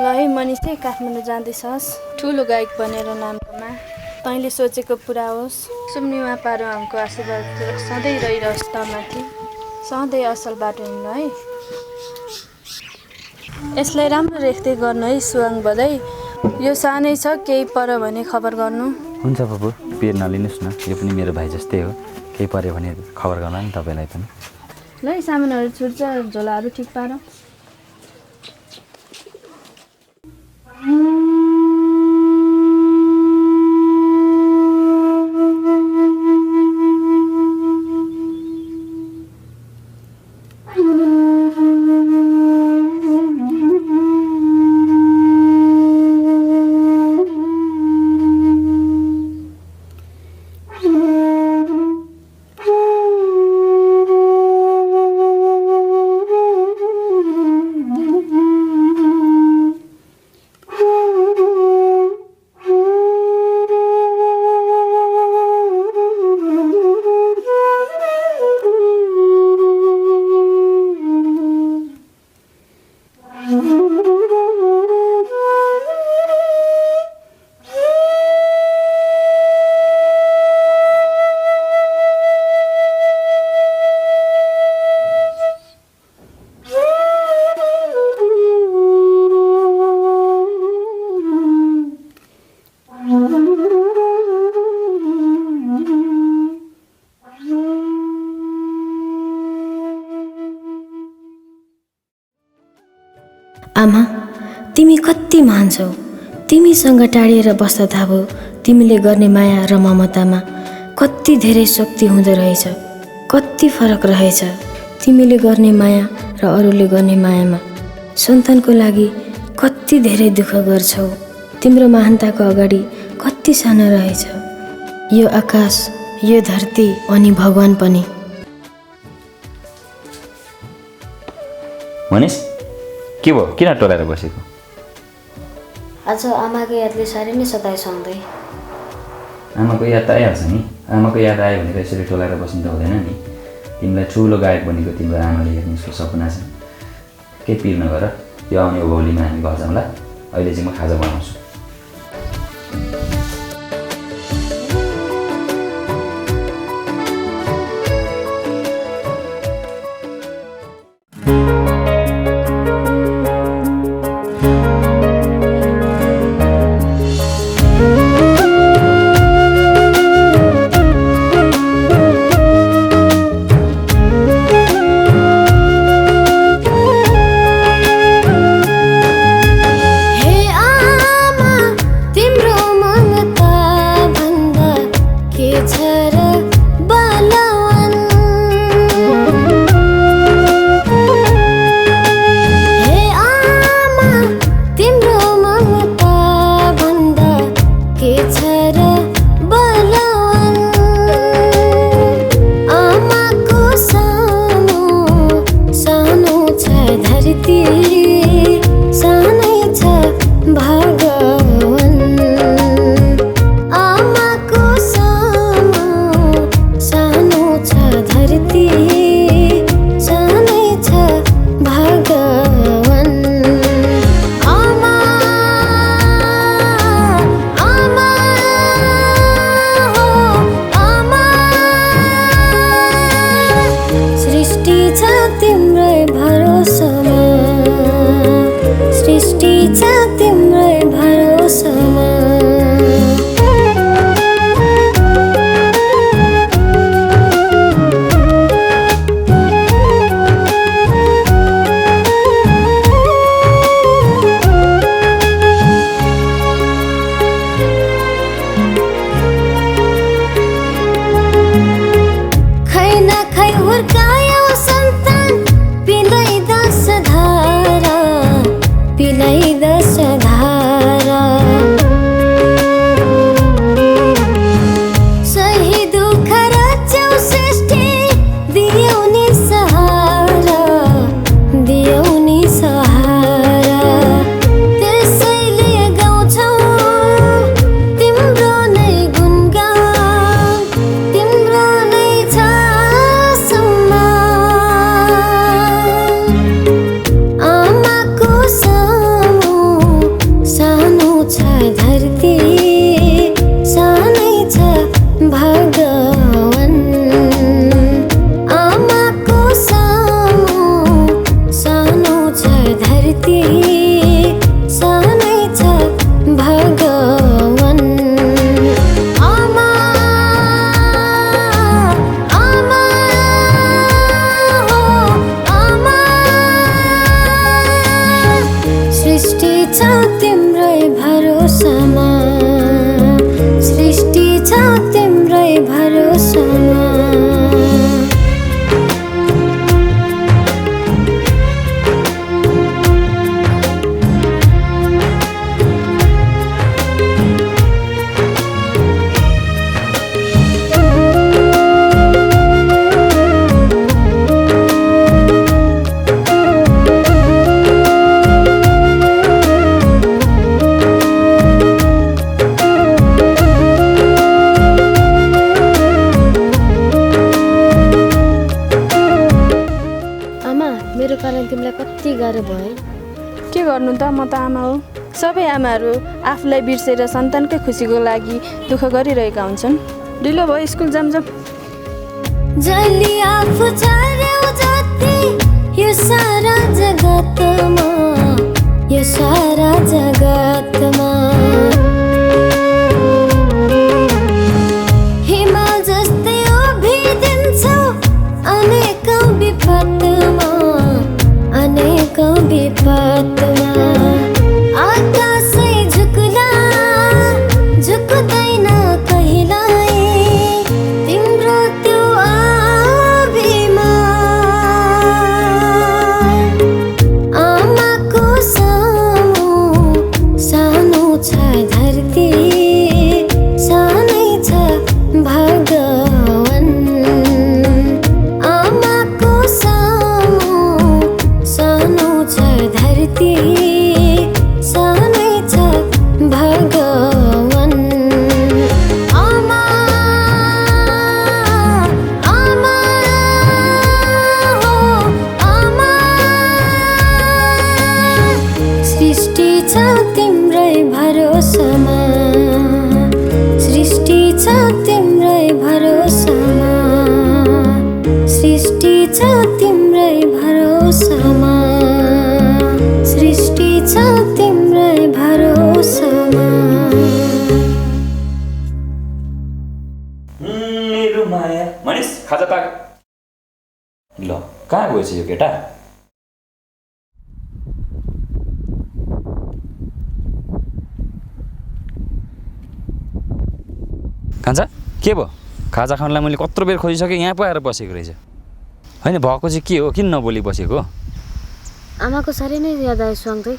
ल है मनिषै काठमाडौँ जाँदैछस् ठुलो गायक बनेर नामकोमा तैँले सोचेको पुरा होस्। सुम्निमा पारो हमको आशीर्वाद सधैँ रहिरहोस् तमाथि। सधैँ असल बाटो हिँड्नु है। यसलाई राम्रो रेख्दै गर्नु है सुवाङ बधाई। यो सानै छ केही पर्यो भने खबर गर्नु। हुन्छ बाबु पिर नलिनुहोस् न, यो पनि मेरो भाइ जस्तै हो। केही पर्यो भने खबर गर्नु नि तपाईँलाई पनि। ल सामानहरू छुट्छ, झोलाहरू ठिक पार। आमा, तिमी कति महान छौ। तिमीसँग टाढिएर बस्दा थाहा भयो तिमीले गर्ने माया र ममतामा कति धेरै शक्ति हुँदो रहेछ, कति फरक रहेछ। तिमीले गर्ने माया र अरूले गर्ने मायामा सन्तानको लागि कति धेरै दुःख गर्छौ। तिम्रो महानताको अगाडि कति सानो रहेछ यो आकाश, यो धरती अनि भगवान पनि। मनिष के भयो, किन टोलाएर बसेको? आज आमाको यादले साह्रै नै सताइसक्दै। आमाको याद त आइहाल्छ नि। आमाको याद आयो भने त यसरी टोलाएर बस्नु त हुँदैन नि। तिमीलाई ठुलो गायक बनेको तिम्रो आमाले हेर्ने सपना छ। केही पिर नगर, यो आउने भोलिमा हामी घर जाउँला। अहिले चाहिँ म खाजा बनाउँछु। छ तिम्रै भरोसामा, सृष्टि छ तिम्रै भरोसामा। मेरो कारण तिमीलाई कति गाह्रो भयो। के गर्नु त, म त आमा हो। सबै आमाहरू आफूलाई बिर्सेर सन्तानकै खुसीको लागि दुःख गरिरहेका हुन्छन्। ढिलो भयो, स्कुल जाम। जहिले आफू छाड्यौ जति यो सारा जगतमा, यो सारा जगतमा हिमाल जस्तै उभिदिन्छौ अनेकौं विपदमा, अनेकौं विपदमा। आकाशै झुक्ला झुक्दैन कहिल्यै तिम्रो त्यो अभिमान। आमाको सानो सानो छ धरती, सानै छ भगवान। आमाको सानो सानो छ धरती, सानै छ भगवान। आमा आमा हो आमा, सृष्टि छ तिम्रै भरोसामा, सृष्टि छ तिम्रै भरोसामा, सृष्टि छ तिम्रै भरोसामा, सृष्टि छ तिम्रै भरोसामा। मेरो माया मनिष खाजा पाक। ल कहाँ गएछ यो केटा? खान्छ के भयो? खाजा खानलाई मैले कत्रो बेर खोजिसकेँ, यहाँ पो आएर बसेको रहेछ। होइन भएको चाहिँ के हो, किन नबोली बसेको? आमाको साह्रै नै याद आयो स्वाङदै।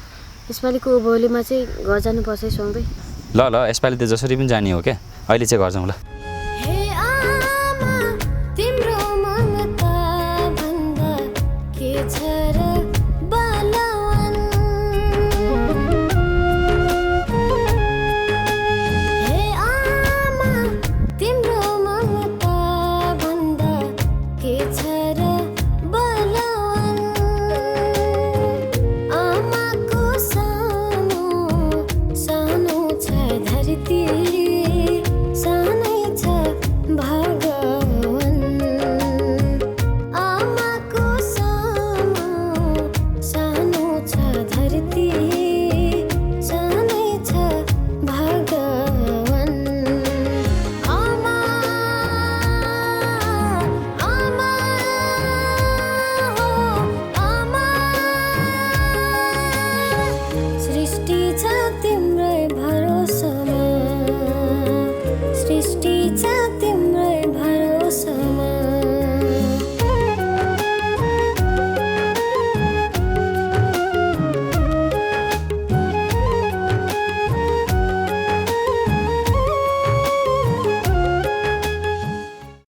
यसपालिको उभौलीमा चाहिँ घर जानुपर्छ है स्वाङदै। ल यसपालि त जसरी पनि जाने हो क्या। अहिले चाहिँ घर जाउँ ल।